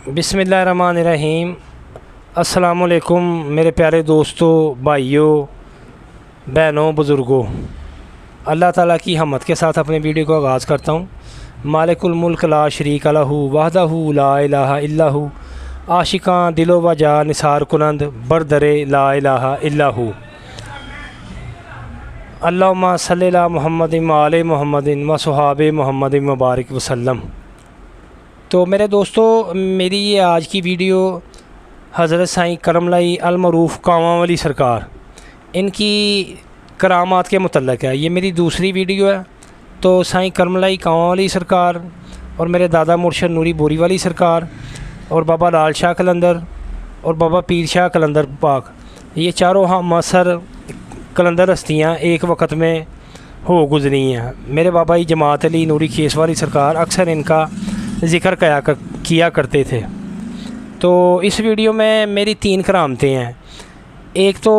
बिस्मिल्लाहिर्रहमानिर्रहीम। अस्सलामुअलैकुम मेरे प्यारे दोस्तों, भाइयों, बहनों, बुज़ुर्गों। अल्लाह ताला की हमद के साथ अपने वीडियो को आगाज़ करता हूँ। मालिकुल मुल्क ला शरीक लहू वहदहू ला इलाहा इल्लहू आशिकां दिलो व जा निसार कुनंद बरदरे ला इलाहा इल्लहू। अल्लाहुम्मा सल्ली अला मुहम्मदिन व आले मुहम्मदिन व सुहाबे मुहम्मदिन मुबारक वसल्लम। तो मेरे दोस्तों, मेरी ये आज की वीडियो हज़रत साईं करमलाई अलमरूफ़ कावां वाली सरकार, इनकी करामात के मुतल्लक़ है। ये मेरी दूसरी वीडियो है। तो साईं करमलाई कावां वाली सरकार और मेरे दादा मुर्शद नूरी बोरी वाली सरकार और बाबा लाल शाह कलंदर और बाबा पीर शाह कलंदर पाक, ये चारों हम असर कलंदर हस्तियाँ एक वक्त में हो गुज़री हैं। मेरे बाबा जी जमात अली नूरी खेस वाली सरकार अक्सर इनका ज़िक्र किया करते थे। तो इस वीडियो में मेरी 3 करामतें हैं। एक तो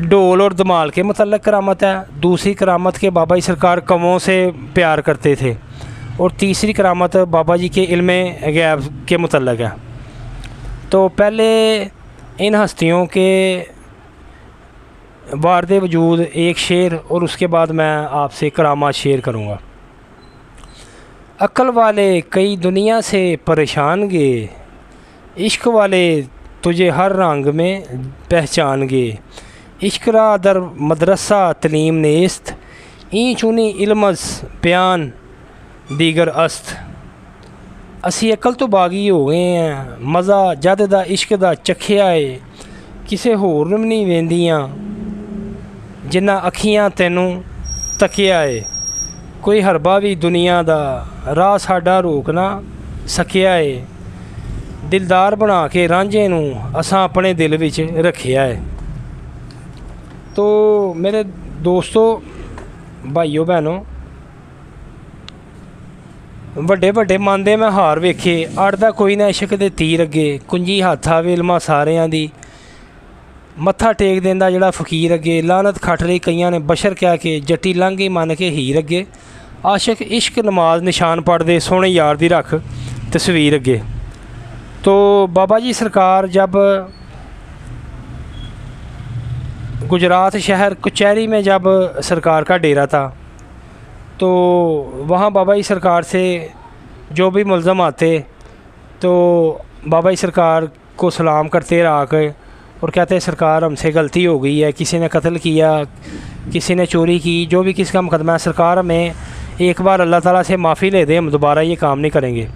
ढोल और धमाल के मतलब करामत है, दूसरी करामत के बाबा जी सरकार कवों से प्यार करते थे, और तीसरी करामत बाबा जी के इल्मे गैब के मतलब है। तो पहले इन हस्तियों के वारदे वजूद एक शेर और उसके बाद मैं आपसे करामात शेयर करूँगा। अक्ल वाले कई दुनिया से परेशान गे, इश्क वाले तुझे हर रंग में पहचान गे। इश्क रा दर मदरसा तलीम नेस्त, ई चुनी इल्मस बयान दीगर अस्त। असी अकल तो बागी हो गए हैं, मज़ा जद दा इश्क दा चखिया है। किसे होर नूं नहीं वेंदियां जिन्ना अखियां तैनूं तकिया है। कोई हरबा भी दुनिया दा राह साडा रोक ना सकिया है। दिलदार बना के रांझे नूं असां अपने दिल विच रखिया है। तो मेरे दोस्तों, भाइयों, बहनों, ਵੱਡੇ ਵੱਡੇ ਮਨ ਦੇ मैं हार वेखे, अड़दा कोई ना इश्क दे तीर अगे। कुंजी हत्थ आवे इल्मा सारियां दी, मत्था टेक देंदा जिहड़ा फकीर अगे। लानत खट रही कईयां ने बशर कह के, जट्टी लांघी मन के हीर अगे। आशिक इश्क नमाज निशान पढ़दे, सोहणे यार दी रख तस्वीर अगे। तो बाबा जी सरकार जब गुजरात शहर कचहरी में जब सरकार का डेरा था, तो वहाँ बाबा जी सरकार से जो भी मुल्ज़म आते तो बाबा जी सरकार को सलाम करते रहा के और कहते सरकार हमसे गलती हो गई है, किसी ने कत्ल किया, किसी ने चोरी की, जो भी किसका मुकदमा है, सरकार हमें एक बार अल्लाह ताला से माफ़ी ले दे, हम दोबारा ये काम नहीं करेंगे।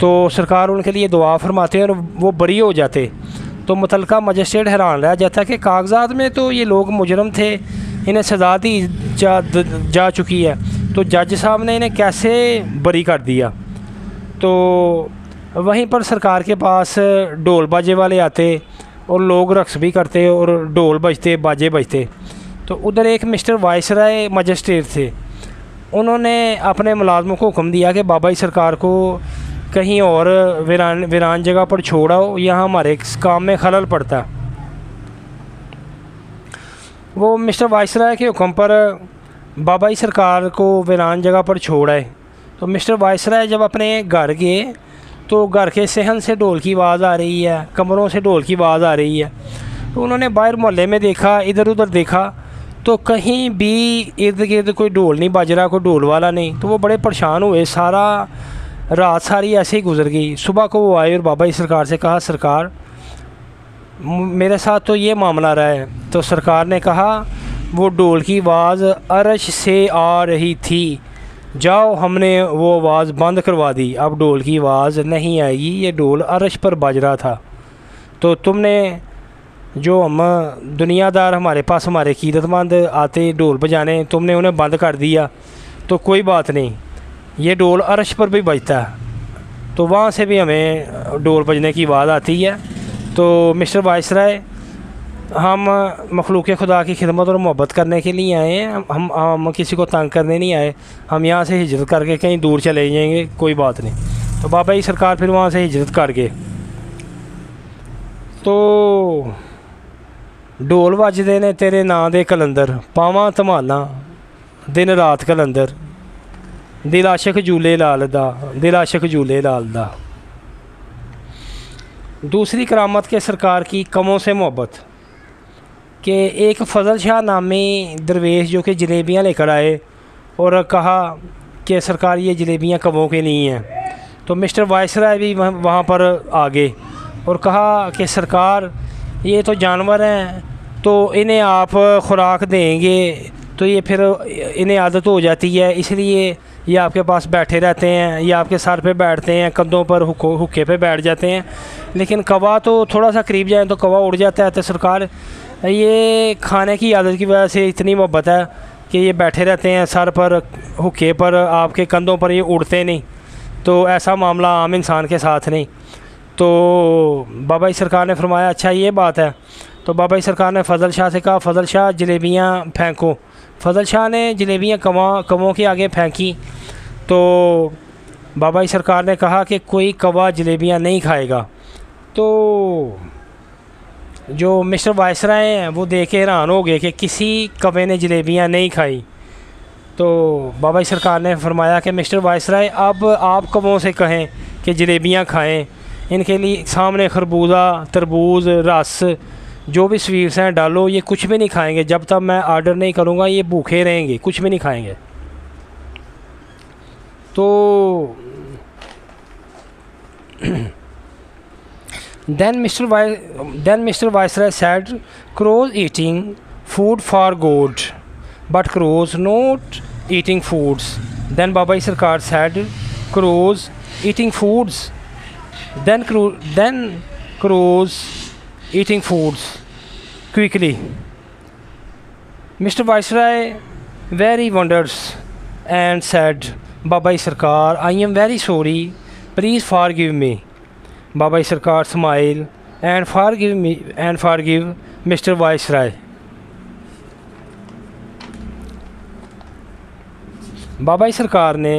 तो सरकार उनके लिए दुआ फरमाते और वो बरी हो जाते। तो मुतलका मजिस्ट्रेट हैरान रह जाता कि कागजात में तो ये लोग मुजरम थे, इन्हें सज़ा दी जा चुकी है, तो जज साहब ने इन्हें कैसे बरी कर दिया। तो वहीं पर सरकार के पास ढोल बाजे वाले आते और लोग रक्स भी करते और ढोल बजते, बाजे बजते। तो उधर एक मिस्टर वाइसराय मजिस्ट्रेट थे, उन्होंने अपने मुलाजमों को हुक्म दिया कि बाबा जी सरकार को कहीं और वीरान जगह पर छोड़ाओ, यहाँ हमारे काम में खलल पड़ता। वो मिस्टर वाइसराय के हुक्म पर बाबा जी सरकार को वीरान जगह पर छोड़ आए। तो मिस्टर वाइसराय जब अपने घर गए तो घर के सहन से ढोल की आवाज़ आ रही है, कमरों से ढोल की आवाज़ आ रही है। तो उन्होंने बाहर मोहल्ले में देखा, इधर उधर देखा, तो कहीं भी इर्द गिर्द कोई ढोल नहीं बज रहा, कोई ढोल वाला नहीं। तो वो बड़े परेशान हुए। रात सारी ऐसे ही गुजर गई। सुबह को वो आए और बाबा जी सरकार से कहा, सरकार मेरे साथ तो ये मामला रहा है। तो सरकार ने कहा, वो ढोल की आवाज़ अर्श से आ रही थी, जाओ हमने वो आवाज़ बंद करवा दी, अब ढोल की आवाज़ नहीं आएगी, ये ढोल अर्श पर बज रहा था। तो तुमने जो हम दुनियादार हमारे पास हमारे कीदतमंद आते ढोल बजाने, तुमने उन्हें बंद कर दिया। तो कोई बात नहीं, ये ढोल अर्श पर भी बजता है, तो वहाँ से भी हमें ढोल बजने की आवाज़ आती है। तो मिस्टर वाइसराय, हम मखलूक खुदा की खिदमत और मोहब्बत करने के लिए आए हैं, हम किसी को तंग करने नहीं आए। हम यहाँ से हिजरत करके कहीं दूर चले जाएंगे, कोई बात नहीं। तो बाबा जी सरकार फिर वहाँ से हिजरत कर गए। तो ढोल वजदे ने तेरे नां दे कलंदर, पावां धमालां दिन रात कलंदर, दिल आशिक झूले लाल दा, दिल आशिक झूले लाल दा। दूसरी करामत के सरकार की कमों से मोहब्बत कि एक फ़ज़ल शाह नामी दरवेश जो कि जलेबियाँ लेकर आए और कहा कि सरकार ये जलेबियाँ कमों के नहीं हैं। तो मिस्टर वाइसराय भी वहाँ पर आ गए और कहा कि सरकार ये तो जानवर हैं, तो इन्हें आप ख़ुराक देंगे तो ये फिर इन्हें आदत हो जाती है, इसलिए ये आपके पास बैठे रहते हैं, ये आपके सर पे बैठते हैं, कंधों पर हुक्के पे बैठ जाते हैं। लेकिन कौवा तो थोड़ा सा करीब जाए तो कौवा उड़ जाता है। तो सरकार ये खाने की आदत की वजह से इतनी मोहब्बत है कि ये बैठे रहते हैं सर पर हुक्के पर, आपके कंधों पर, ये उड़ते नहीं। तो ऐसा मामला आम इंसान के साथ नहीं। तो बाबा सरकार ने फरमाया अच्छा ये बात है। तो बाबा सरकार ने फ़ज़ल शाह से कहा फ़ज़ल शाह जलेबियाँ फेंको। फ़ज़ल शाह ने जलेबियाँ कौवों के आगे फेंकी। तो बाबा सरकार ने कहा कि कोई कौवा जलेबियाँ नहीं खाएगा। तो जो मिस्टर वाइसराय हैं वो देख के हैरान हो गए कि किसी कौवे ने जलेबियाँ नहीं खाई। तो बाबा सरकार ने फरमाया कि मिस्टर वाइसराय अब आप कौवों से कहें कि जलेबियाँ खाएं, इनके लिए सामने खरबूजा, तरबूज, रस, जो भी स्वीट्स हैं डालो, ये कुछ भी नहीं खाएंगे जब तक मैं ऑर्डर नहीं करूँगा, ये भूखे रहेंगे, कुछ भी नहीं खाएंगे। तो then Mr. Viceroy said, crows eating food for good, but crows not eating foods. Then Baba Sarkar said, crows eating foods, then crows eating foods quickly. Mr. Viceroy very wonders and said, Baba Sarkar, I am very sorry, please forgive me. Baba Sarkar smiled and forgive Mr. Viceroy. बाबा सरकार ने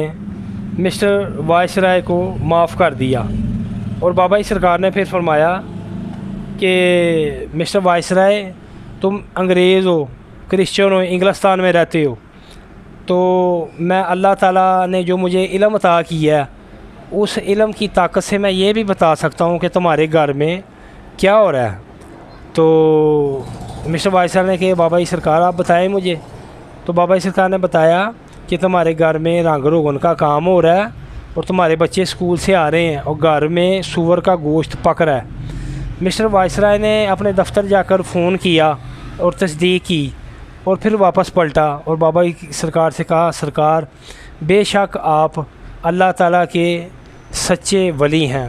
mister viceroy को माफ़ कर दिया और बाबा सरकार ने फिर फरमाया कि मिस्टर वाइसराय तुम अंग्रेज़ हो, क्रिश्चियन हो, इंग्लिस्तान में रहते हो, तो मैं अल्लाह ताला ने जो मुझे इल्म अता किया है उस इल्म की ताकत से मैं ये भी बता सकता हूँ कि तुम्हारे घर में क्या हो रहा है। तो मिस्टर वाइसराय ने कहा बाबा सरकार आप बताएं मुझे। तो बाबा सरकार ने बताया कि तुम्हारे घर में रंग रोगन का काम हो रहा है और तुम्हारे बच्चे स्कूल से आ रहे हैं और घर में सूअर का गोश्त पक रहा है। मिस्टर वाइसराय ने अपने दफ्तर जाकर फ़ोन किया और तस्दीक की और फिर वापस पलटा और बाबा सरकार से कहा सरकार बेशक आप अल्लाह ताला के सच्चे वली हैं,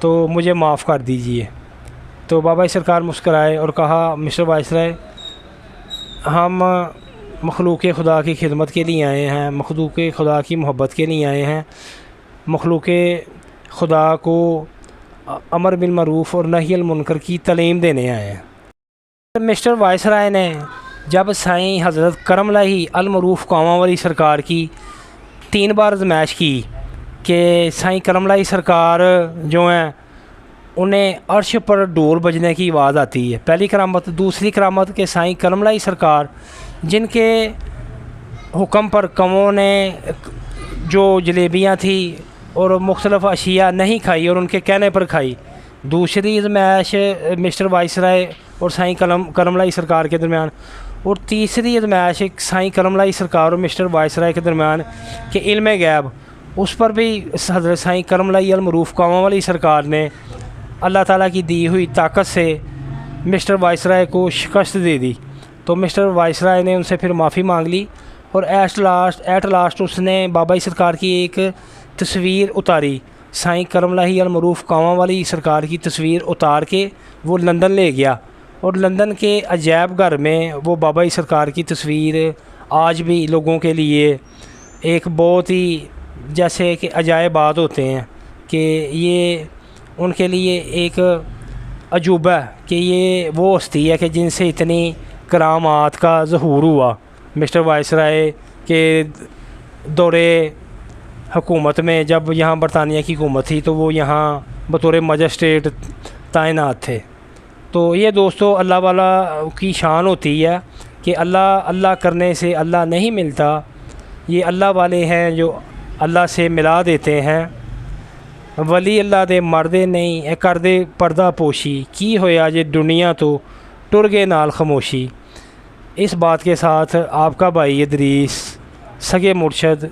तो मुझे माफ़ कर दीजिए। तो बाबा सरकार मुस्कराए और कहा मिस्टर वाइसराय हम मखलूक़ खुदा की खिदमत के लिए आए हैं, मखलूक़ खुदा की मोहब्बत के लिए आए हैं, मखलूक़ खुदा को अमर बिल मरूफ़ और नही अल मुनकर की तालीम देने आए हैं। मिस्टर वाइसराय ने जब साईं हज़रत करमलाही अल मरूफ़ कामावली सरकार की 3 बार आज़माइश की कि साईं करमलाही सरकार जो हैं उन्हें अर्श पर ढोल बजने की आवाज़ आती है, पहली करामत। दूसरी करामत के साईं करमलाही सरकार जिनके हुक्म पर कौवों ने जो जलेबियाँ थी और मुख्तलिफ़ अशिया नहीं खाई और उनके कहने पर खाई। दूसरी आज़माइश मिस्टर वाइसराय और साईं करमलाही सरकार के दरमियान, और तीसरी आज़माइश साईं करमलाही सरकार और मिस्टर वाइसराय के दरमियान के इल्म गैब, उस पर भी हज़रत साईं करमलाही अल मरूफ़ कामावली सरकार ने अल्लाह ताला की दी हुई ताकत से मिस्टर वाइसराय को शिकस्त दे दी। तो मिस्टर वाइसराय ने उनसे फिर माफ़ी मांग ली और एट लास्ट उसने बाबा सरकार की एक तस्वीर उतारी, साईं करमलाही अल मरूफ़ कामावली सरकार की तस्वीर उतार के वो लंदन ले गया और लंदन के अजायब घर में वो बाबा सरकार की तस्वीर आज भी लोगों के लिए एक बहुत ही जैसे कि अजायबात होते हैं कि ये उनके लिए एक अजूबा है कि ये वो हस्ती है कि जिनसे इतनी करामात का ज़हूर हुआ। मिस्टर वाइसराय के दौरे हुकूमत में जब यहाँ बरतानिया की हुकूमत थी तो वो यहाँ बतौर मजिस्ट्रेट तैनात थे। तो ये दोस्तों अल्लाह वाला की शान होती है कि अल्लाह करने से अल्लाह नहीं मिलता, ये अल्लाह वाले हैं जो अल्लाह से मिला देते हैं। वली अल्लाह दे मरदे नहीं ए करदे पर्दा पोशी की होया जे दुनिया तो टुर गए नाल खामोशी। इस बात के साथ आपका भाई इदरीस सगे मुर्शद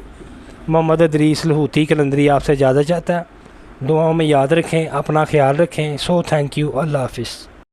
मोहम्मद इदरीस लहूती कलंदरी आपसे इजाज़त चाहता है। दुआओं में याद रखें, अपना ख्याल रखें। सो थैंक यू, अल्लाह हाफिज़।